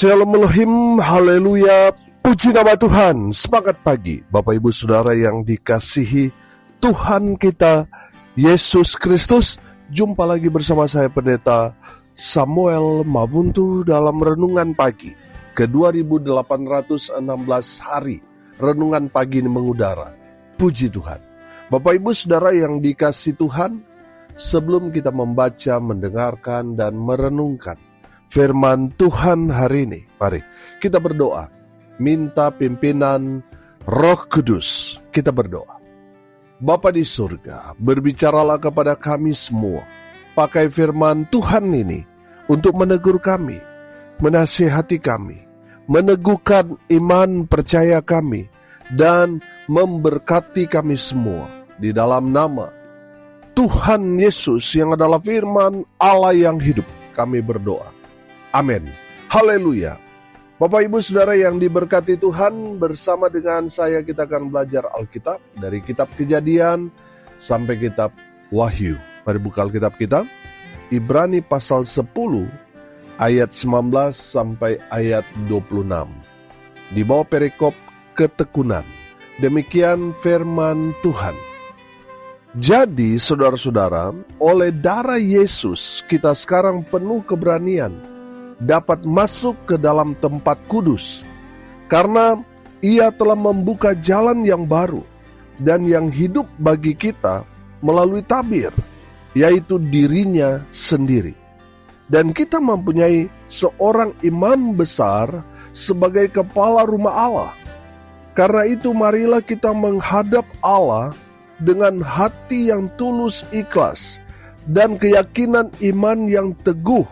Shalom Elohim, haleluya, puji nama Tuhan. Semangat pagi Bapak Ibu Saudara yang dikasihi Tuhan kita Yesus Kristus. Jumpa lagi bersama saya Pendeta Samuel Mabuntu dalam Renungan Pagi ke 2816 hari. Renungan pagi ini mengudara. Puji Tuhan. Bapak Ibu Saudara yang dikasihi Tuhan, sebelum kita membaca, mendengarkan, dan merenungkan firman Tuhan hari ini, mari kita berdoa, minta pimpinan Roh Kudus. Kita berdoa. Bapa di surga, berbicaralah kepada kami semua. Pakai firman Tuhan ini untuk menegur kami, menasihati kami, meneguhkan iman percaya kami, dan memberkati kami semua. Di dalam nama Tuhan Yesus yang adalah firman Allah yang hidup, kami berdoa. Amin. Haleluya. Bapak Ibu Saudara yang diberkati Tuhan, bersama dengan saya kita akan belajar Alkitab dari kitab Kejadian sampai kitab Wahyu. Mari buka Alkitab kita. Ibrani pasal 10 ayat 19 sampai ayat 26. Di bawah perikop ketekunan. Demikian firman Tuhan. Jadi saudara-saudara, oleh darah Yesus kita sekarang penuh keberanian dapat masuk ke dalam tempat kudus, karena Ia telah membuka jalan yang baru dan yang hidup bagi kita melalui tabir, yaitu dirinya sendiri. Dan kita mempunyai seorang imam besar sebagai kepala rumah Allah. Karena itu marilah kita menghadap Allah dengan hati yang tulus ikhlas dan keyakinan iman yang teguh.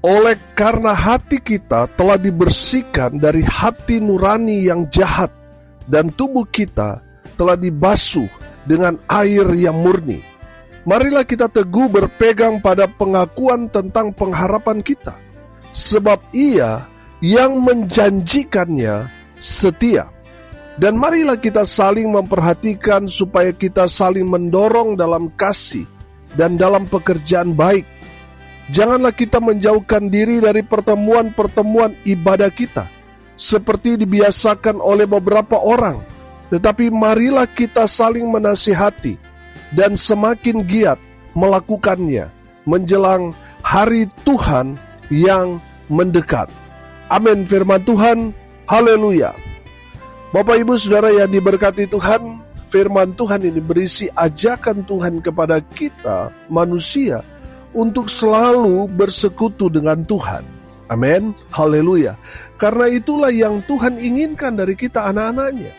Oleh karena hati kita telah dibersihkan dari hati nurani yang jahat, dan tubuh kita telah dibasuh dengan air yang murni. Marilah kita teguh berpegang pada pengakuan tentang pengharapan kita, sebab Ia yang menjanjikannya setia. Dan marilah kita saling memperhatikan supaya kita saling mendorong dalam kasih dan dalam pekerjaan baik. Janganlah kita menjauhkan diri dari pertemuan-pertemuan ibadah kita, seperti dibiasakan oleh beberapa orang. Tetapi marilah kita saling menasihati dan semakin giat melakukannya menjelang hari Tuhan yang mendekat. Amin. Firman Tuhan. Haleluya. Bapak Ibu Saudara yang diberkati Tuhan, firman Tuhan ini berisi ajakan Tuhan kepada kita manusia untuk selalu bersekutu dengan Tuhan. Amin. Haleluya. Karena itulah yang Tuhan inginkan dari kita anak-anaknya.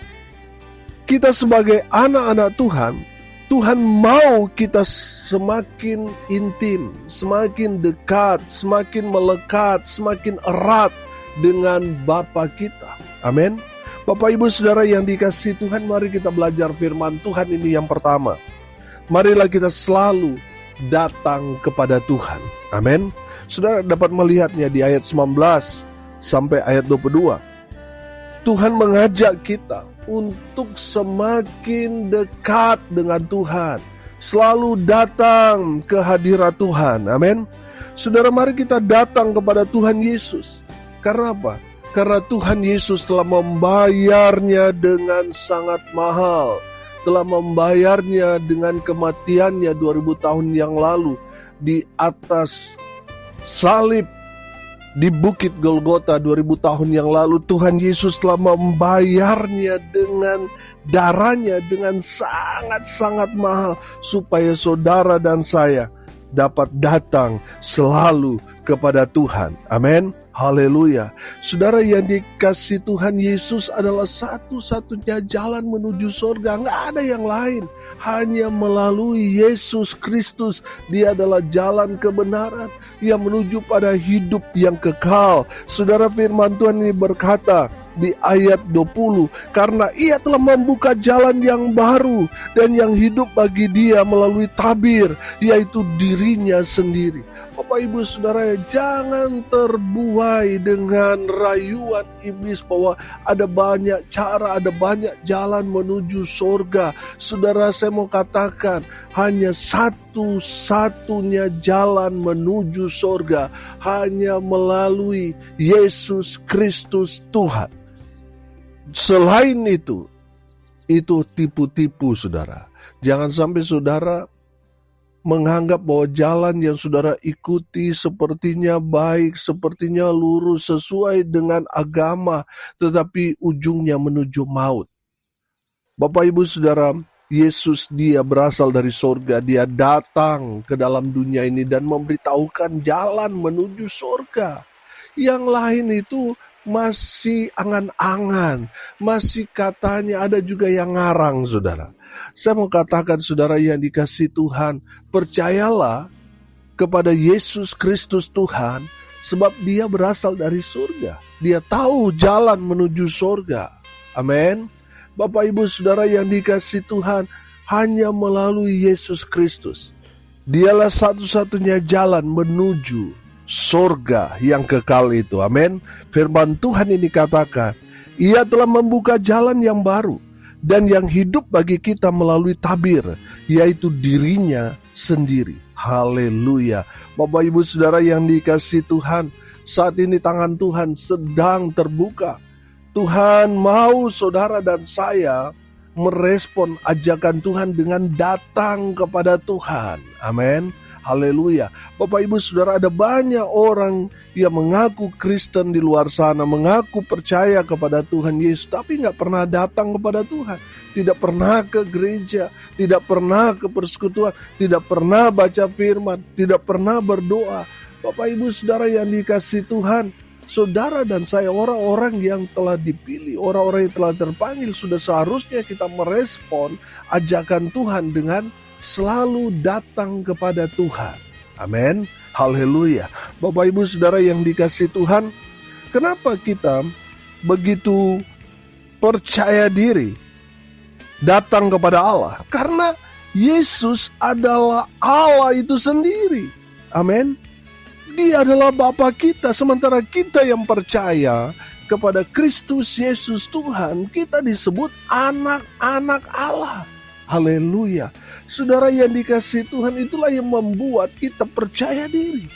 Kita sebagai anak-anak Tuhan, Tuhan mau kita semakin intim, semakin dekat, semakin melekat, semakin erat dengan Bapa kita. Amin. Bapak Ibu Saudara yang dikasihi Tuhan, mari kita belajar firman Tuhan ini yang pertama. Marilah kita selalu datang kepada Tuhan. Amin. Saudara dapat melihatnya di ayat 19 sampai ayat 22. Tuhan mengajak kita untuk semakin dekat dengan Tuhan, selalu datang ke hadirat Tuhan. Amin. Saudara, mari kita datang kepada Tuhan Yesus. Karena apa? Karena Tuhan Yesus telah membayarnya dengan sangat mahal, telah membayarnya dengan kematiannya 2000 tahun yang lalu di atas salib di Bukit Golgota 2000 tahun yang lalu. Tuhan Yesus telah membayarnya dengan darahnya dengan sangat-sangat mahal, supaya saudara dan saya dapat datang selalu kepada Tuhan. Amin. Haleluya. Saudara yang dikasihi Tuhan, Yesus adalah satu-satunya jalan menuju surga. Nggak ada yang lain. Hanya melalui Yesus Kristus. Dia adalah jalan kebenaran yang menuju pada hidup yang kekal. Saudara, firman Tuhan ini berkata di ayat 20, karena Ia telah membuka jalan yang baru dan yang hidup bagi dia melalui tabir, yaitu dirinya sendiri. Bapak Ibu Saudara, jangan terbuai dengan rayuan iblis bahwa ada banyak cara, ada banyak jalan menuju surga. Saudara, saya mau katakan hanya satu satu-satunya jalan menuju surga hanya melalui Yesus Kristus Tuhan. Selain itu tipu-tipu saudara. Jangan sampai saudara menganggap bahwa jalan yang saudara ikuti sepertinya baik, sepertinya lurus, sesuai dengan agama, tetapi ujungnya menuju maut. Bapak Ibu Saudara, Yesus dia berasal dari surga, dia datang ke dalam dunia ini dan memberitahukan jalan menuju surga. Yang lain itu masih angan-angan, masih katanya, ada juga yang ngarang saudara. Saya mau katakan saudara yang dikasihi Tuhan, percayalah kepada Yesus Kristus Tuhan, sebab dia berasal dari surga. Dia tahu jalan menuju surga. Amin. Bapak Ibu Saudara yang dikasihi Tuhan, hanya melalui Yesus Kristus. Dialah satu-satunya jalan menuju surga yang kekal itu. Amin. Firman Tuhan ini katakan, Ia telah membuka jalan yang baru dan yang hidup bagi kita melalui tabir, yaitu dirinya sendiri. Haleluya. Bapak Ibu Saudara yang dikasihi Tuhan, saat ini tangan Tuhan sedang terbuka. Tuhan mau saudara dan saya merespon ajakan Tuhan dengan datang kepada Tuhan. Amin. Haleluya. Bapak Ibu Saudara, ada banyak orang yang mengaku Kristen di luar sana, mengaku percaya kepada Tuhan Yesus, tapi gak pernah datang kepada Tuhan. Tidak pernah ke gereja, tidak pernah ke persekutuan, tidak pernah baca firman, tidak pernah berdoa. Bapak Ibu Saudara yang dikasihi Tuhan, saudara dan saya orang-orang yang telah dipilih, orang-orang yang telah terpanggil, sudah seharusnya kita merespon ajakan Tuhan dengan selalu datang kepada Tuhan. Amin. Haleluya. Bapak Ibu Saudara yang dikasihi Tuhan, kenapa kita begitu percaya diri datang kepada Allah? Karena Yesus adalah Allah itu sendiri. Amin. Dia adalah Bapa kita, sementara kita yang percaya kepada Kristus Yesus Tuhan, kita disebut anak-anak Allah. Haleluya. Saudara yang dikasihi Tuhan, itulah yang membuat kita percaya diri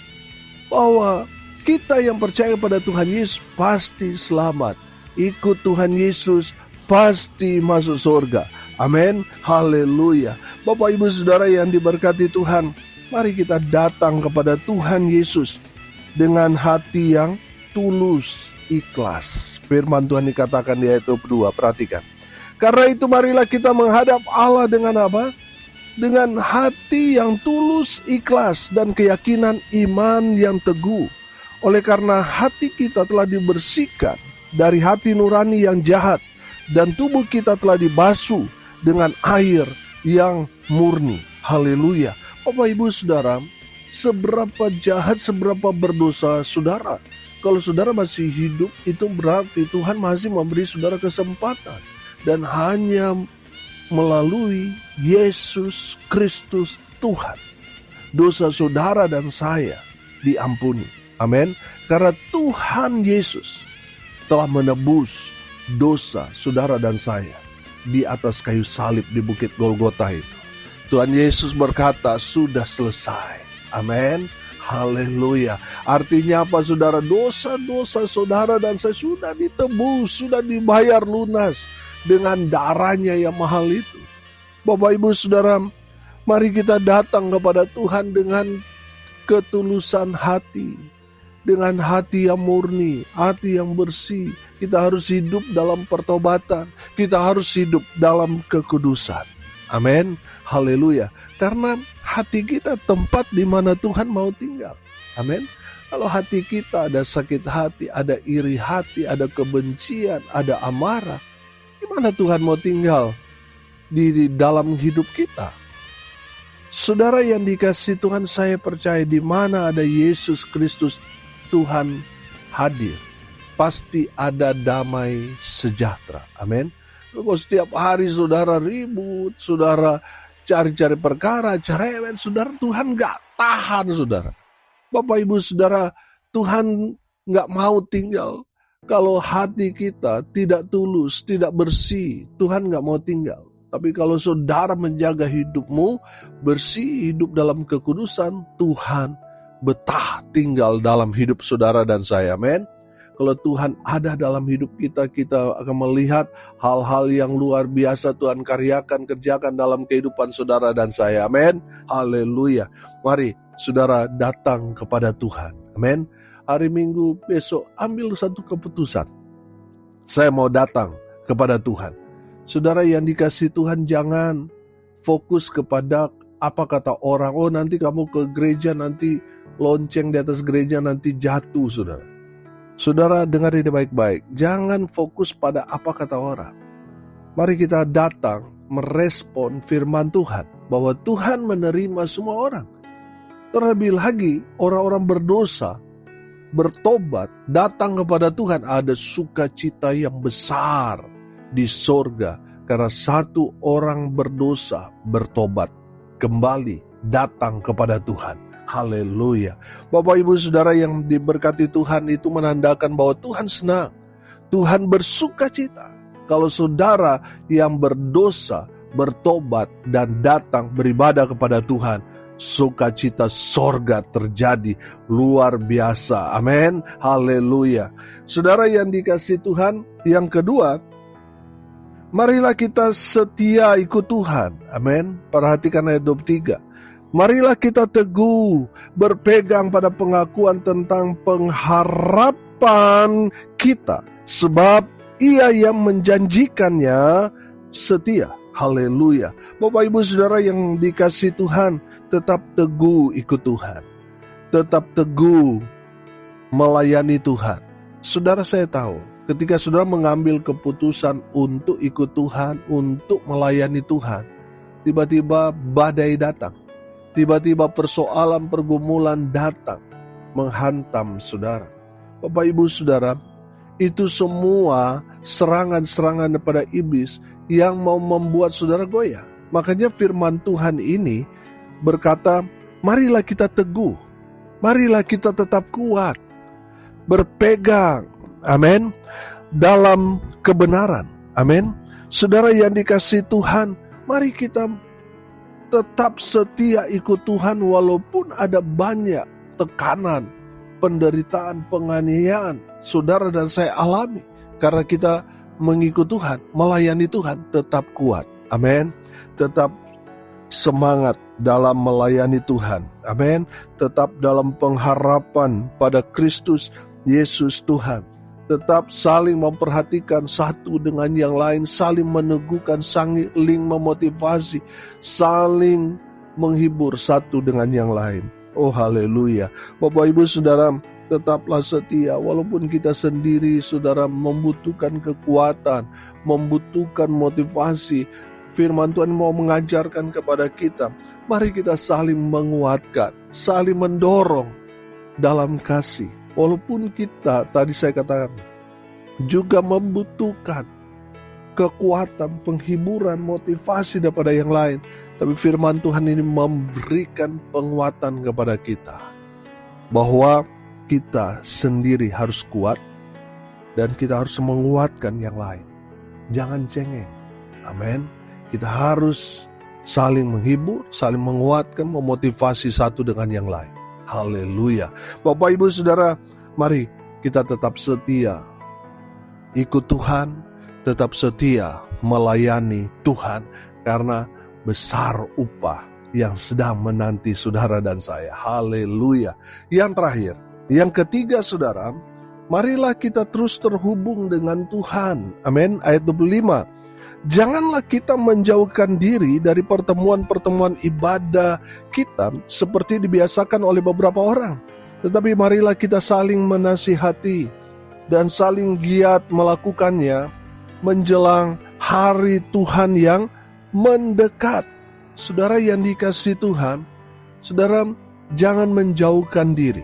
bahwa kita yang percaya pada Tuhan Yesus pasti selamat. Ikut Tuhan Yesus pasti masuk surga. Amin. Haleluya. Bapak Ibu Saudara yang diberkati Tuhan, mari kita datang kepada Tuhan Yesus dengan hati yang tulus, ikhlas. Firman Tuhan dikatakan di ayat 22, perhatikan. Karena itu marilah kita menghadap Allah dengan apa? Dengan hati yang tulus, ikhlas, dan keyakinan iman yang teguh. Oleh karena hati kita telah dibersihkan dari hati nurani yang jahat, dan tubuh kita telah dibasuh dengan air yang murni. Haleluya. Bapak Ibu Saudara, seberapa jahat, seberapa berdosa saudara, kalau saudara masih hidup, itu berarti Tuhan masih memberi saudara kesempatan. Dan hanya melalui Yesus Kristus Tuhan, dosa saudara dan saya diampuni. Amin. Karena Tuhan Yesus telah menebus dosa saudara dan saya di atas kayu salib di Bukit Golgota itu. Tuhan Yesus berkata, sudah selesai. Amin. Haleluya. Artinya apa saudara? Dosa-dosa saudara dan saya sudah ditebus, sudah dibayar lunas dengan darahnya yang mahal itu. Bapak Ibu Saudara, mari kita datang kepada Tuhan dengan ketulusan hati, dengan hati yang murni, hati yang bersih. Kita harus hidup dalam pertobatan, kita harus hidup dalam kekudusan. Amin. Haleluya. Karena hati kita tempat di mana Tuhan mau tinggal. Amin. Kalau hati kita ada sakit hati, ada iri hati, ada kebencian, ada amarah, gimana Tuhan mau tinggal di dalam hidup kita? Saudara yang dikasihi Tuhan, saya percaya di mana ada Yesus Kristus Tuhan hadir, pasti ada damai sejahtera. Amin. Kalau setiap hari saudara ribut, saudara cari-cari perkara, cerewet, saudara, Tuhan gak tahan saudara. Bapak Ibu Saudara, Tuhan gak mau tinggal. Kalau hati kita tidak tulus, tidak bersih, Tuhan gak mau tinggal. Tapi kalau saudara menjaga hidupmu bersih, hidup dalam kekudusan, Tuhan betah tinggal dalam hidup saudara dan saya. Amin. Kalau Tuhan ada dalam hidup kita, kita akan melihat hal-hal yang luar biasa Tuhan kerjakan dalam kehidupan saudara dan saya. Amin. Haleluya. Mari saudara datang kepada Tuhan. Amin. Hari Minggu besok ambil satu keputusan. Saya mau datang kepada Tuhan. Saudara yang dikasihi Tuhan, jangan fokus kepada apa kata orang. Oh, nanti kamu ke gereja, nanti lonceng di atas gereja, nanti jatuh, saudara. Saudara, dengar ini baik-baik. Jangan fokus pada apa kata orang. Mari kita datang merespon firman Tuhan, bahwa Tuhan menerima semua orang. Terlebih lagi, orang-orang berdosa, bertobat, datang kepada Tuhan, ada sukacita yang besar di sorga. Karena satu orang berdosa, bertobat, kembali, datang kepada Tuhan. Haleluya. Bapak Ibu Saudara yang diberkati Tuhan, itu menandakan bahwa Tuhan senang. Tuhan bersuka cita kalau saudara yang berdosa, bertobat, dan datang beribadah kepada Tuhan. Sukacita sorga terjadi luar biasa. Amin. Haleluya. Saudara yang dikasihi Tuhan, yang kedua, marilah kita setia ikut Tuhan. Amin. Perhatikan ayat 23. Marilah kita teguh, berpegang pada pengakuan tentang pengharapan kita, sebab Ia yang menjanjikannya setia. Haleluya. Bapak Ibu Saudara yang dikasihi Tuhan, tetap teguh ikut Tuhan. Tetap teguh melayani Tuhan. Saudara, saya tahu, ketika saudara mengambil keputusan untuk ikut Tuhan, untuk melayani Tuhan, tiba-tiba badai datang. Tiba-tiba persoalan, pergumulan datang, menghantam saudara. Bapak Ibu Saudara, itu semua serangan-serangan daripada iblis yang mau membuat saudara goyah. Makanya firman Tuhan ini berkata, marilah kita teguh, marilah kita tetap kuat, berpegang, amin, dalam kebenaran, amin. Saudara yang dikasihi Tuhan, mari kita tetap setia ikut Tuhan walaupun ada banyak tekanan, penderitaan, penganiayaan saudara dan saya alami. Karena kita mengikut Tuhan, melayani Tuhan, tetap kuat. Amin. Tetap semangat dalam melayani Tuhan. Amin. Tetap dalam pengharapan pada Kristus Yesus Tuhan. Tetap saling memperhatikan satu dengan yang lain, saling meneguhkan, saling memotivasi, saling menghibur satu dengan yang lain. Oh haleluya. Bapak Ibu Saudara, tetaplah setia walaupun kita sendiri saudara membutuhkan kekuatan, membutuhkan motivasi. Firman Tuhan mau mengajarkan kepada kita, mari kita saling menguatkan, saling mendorong dalam kasih. Walaupun kita, tadi saya katakan, juga membutuhkan kekuatan, penghiburan, motivasi daripada yang lain. Tapi firman Tuhan ini memberikan penguatan kepada kita. Bahwa kita sendiri harus kuat dan kita harus menguatkan yang lain. Jangan cengeng. Amin. Kita harus saling menghibur, saling menguatkan, memotivasi satu dengan yang lain. Haleluya. Bapak Ibu Saudara, mari kita tetap setia ikut Tuhan, tetap setia melayani Tuhan, karena besar upah yang sedang menanti saudara dan saya. Haleluya. Yang terakhir, yang ketiga saudara, marilah kita terus terhubung dengan Tuhan. Amin. Ayat 25. Janganlah kita menjauhkan diri dari pertemuan-pertemuan ibadah kita seperti dibiasakan oleh beberapa orang. Tetapi marilah kita saling menasihati dan saling giat melakukannya menjelang hari Tuhan yang mendekat. Saudara yang dikasihi Tuhan, saudara jangan menjauhkan diri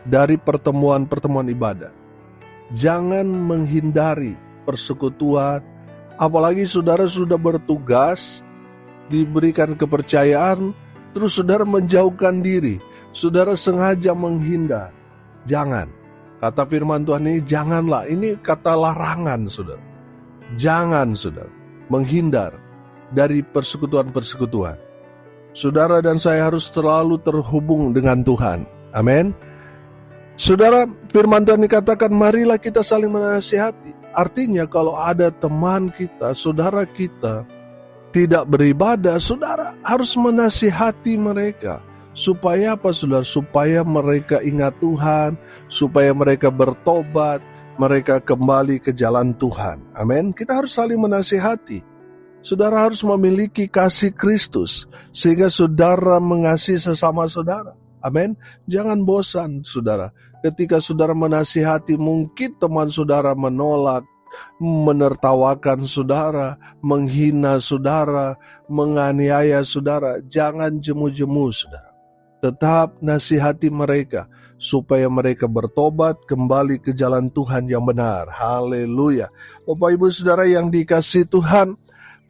dari pertemuan-pertemuan ibadah. Jangan menghindari persekutuan. Apalagi saudara sudah bertugas, diberikan kepercayaan, terus saudara menjauhkan diri. Saudara sengaja menghindar. Jangan. Kata firman Tuhan ini, janganlah. Ini kata larangan saudara. Jangan saudara menghindar dari persekutuan-persekutuan. Saudara dan saya harus selalu terhubung dengan Tuhan. Amin. Saudara, firman Tuhan dikatakan, marilah kita saling menasihati. Artinya kalau ada teman kita, saudara kita tidak beribadah, saudara harus menasihati mereka. Supaya apa, saudara? Supaya mereka ingat Tuhan, supaya mereka bertobat, mereka kembali ke jalan Tuhan. Amin. Kita harus saling menasihati. Saudara harus memiliki kasih Kristus, sehingga saudara mengasihi sesama saudara. Amin. Jangan bosan, saudara. Ketika saudara menasihati, mungkin teman saudara menolak, menertawakan saudara, menghina saudara, menganiaya saudara. Jangan jemu-jemu, saudara. Tetap nasihati mereka, supaya mereka bertobat kembali ke jalan Tuhan yang benar. Haleluya. Bapak Ibu Saudara yang dikasihi Tuhan,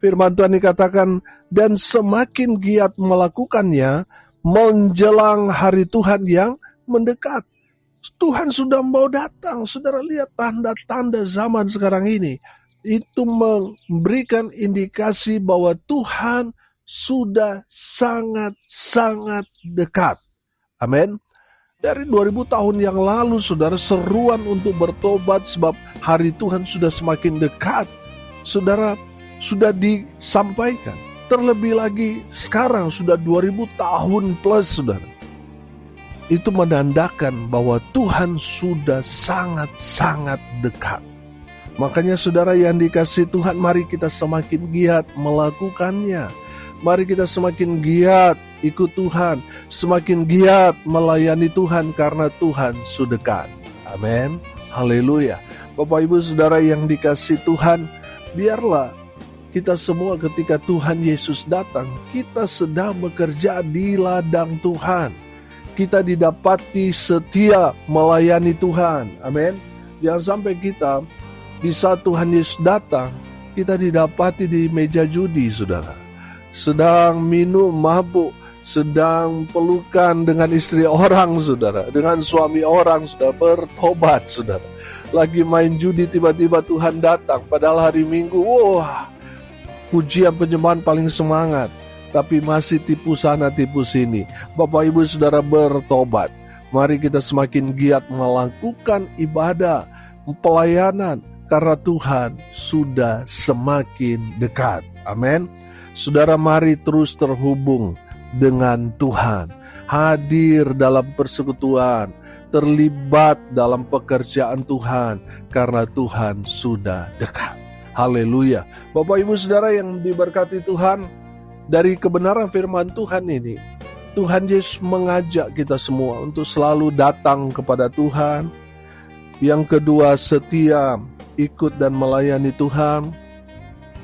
firman Tuhan dikatakan, dan semakin giat melakukannya, menjelang hari Tuhan yang mendekat. Tuhan sudah mau datang. Saudara lihat tanda-tanda zaman sekarang ini. Itu memberikan indikasi bahwa Tuhan sudah sangat-sangat dekat. Amin. Dari 2000 tahun yang lalu, saudara, seruan untuk bertobat sebab hari Tuhan sudah semakin dekat. Saudara, sudah disampaikan. Terlebih lagi sekarang sudah 2000 tahun plus, saudara. Itu menandakan bahwa Tuhan sudah sangat-sangat dekat. Makanya saudara yang dikasihi Tuhan, mari kita semakin giat melakukannya. Mari kita semakin giat ikut Tuhan, semakin giat melayani Tuhan karena Tuhan sudah dekat. Amin. Haleluya. Bapak Ibu Saudara yang dikasihi Tuhan, biarlah kita semua ketika Tuhan Yesus datang, kita sedang bekerja di ladang Tuhan. Kita didapati setia melayani Tuhan. Amin. Jangan sampai kita di saat Tuhan Yesus datang, kita didapati di meja judi, saudara. Sedang minum mabuk, sedang pelukan dengan istri orang, saudara. Dengan suami orang, sudah bertobat, saudara. Lagi main judi, tiba-tiba Tuhan datang. Padahal hari Minggu, wah, pujian penyembahan paling semangat. Tapi masih tipu sana, tipu sini. Bapak Ibu Saudara bertobat. Mari kita semakin giat melakukan ibadah, pelayanan. Karena Tuhan sudah semakin dekat. Amin. Saudara, mari terus terhubung dengan Tuhan. Hadir dalam persekutuan. Terlibat dalam pekerjaan Tuhan. Karena Tuhan sudah dekat. Haleluya. Bapak Ibu Saudara yang diberkati Tuhan, dari kebenaran firman Tuhan ini, Tuhan Yesus mengajak kita semua untuk selalu datang kepada Tuhan. Yang kedua, setia ikut dan melayani Tuhan,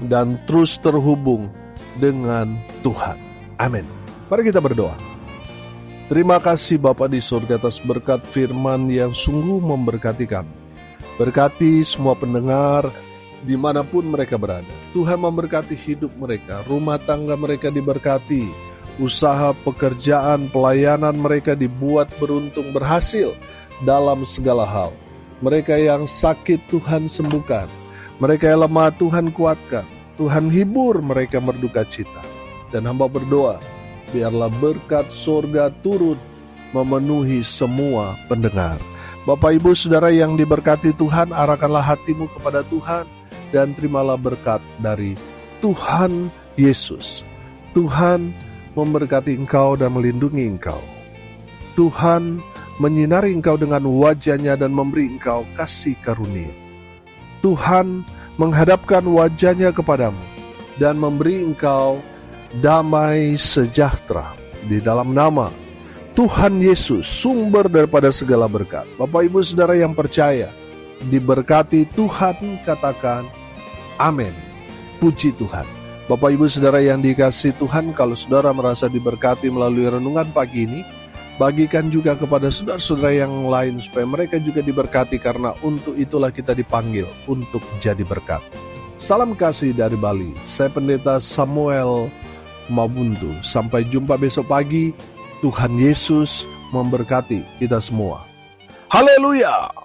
dan terus terhubung dengan Tuhan. Amin. Mari kita berdoa. Terima kasih Bapa di surga atas berkat firman yang sungguh memberkati kami. Berkati semua pendengar dimanapun mereka berada. Tuhan memberkati hidup mereka, rumah tangga mereka diberkati, usaha, pekerjaan, pelayanan mereka dibuat beruntung, berhasil dalam segala hal. Mereka yang sakit Tuhan sembuhkan, mereka yang lemah Tuhan kuatkan, Tuhan hibur mereka berduka cita. Dan hamba berdoa, biarlah berkat surga turut memenuhi semua pendengar. Bapak Ibu Saudara yang diberkati Tuhan, arahkanlah hatimu kepada Tuhan, dan terimalah berkat dari Tuhan Yesus. Tuhan memberkati engkau dan melindungi engkau. Tuhan menyinari engkau dengan wajah-Nya dan memberi engkau kasih karunia. Tuhan menghadapkan wajah-Nya kepadamu dan memberi engkau damai sejahtera. Di dalam nama Tuhan Yesus, sumber daripada segala berkat. Bapak Ibu Saudara yang percaya, diberkati Tuhan, katakan amin. Puji Tuhan. Bapak Ibu Saudara yang dikasihi Tuhan, kalau saudara merasa diberkati melalui renungan pagi ini, bagikan juga kepada saudara-saudara yang lain supaya mereka juga diberkati, karena untuk itulah kita dipanggil untuk jadi berkat. Salam kasih dari Bali. Saya Pendeta Samuel Mabuntu. Sampai jumpa besok pagi. Tuhan Yesus memberkati kita semua. Haleluya.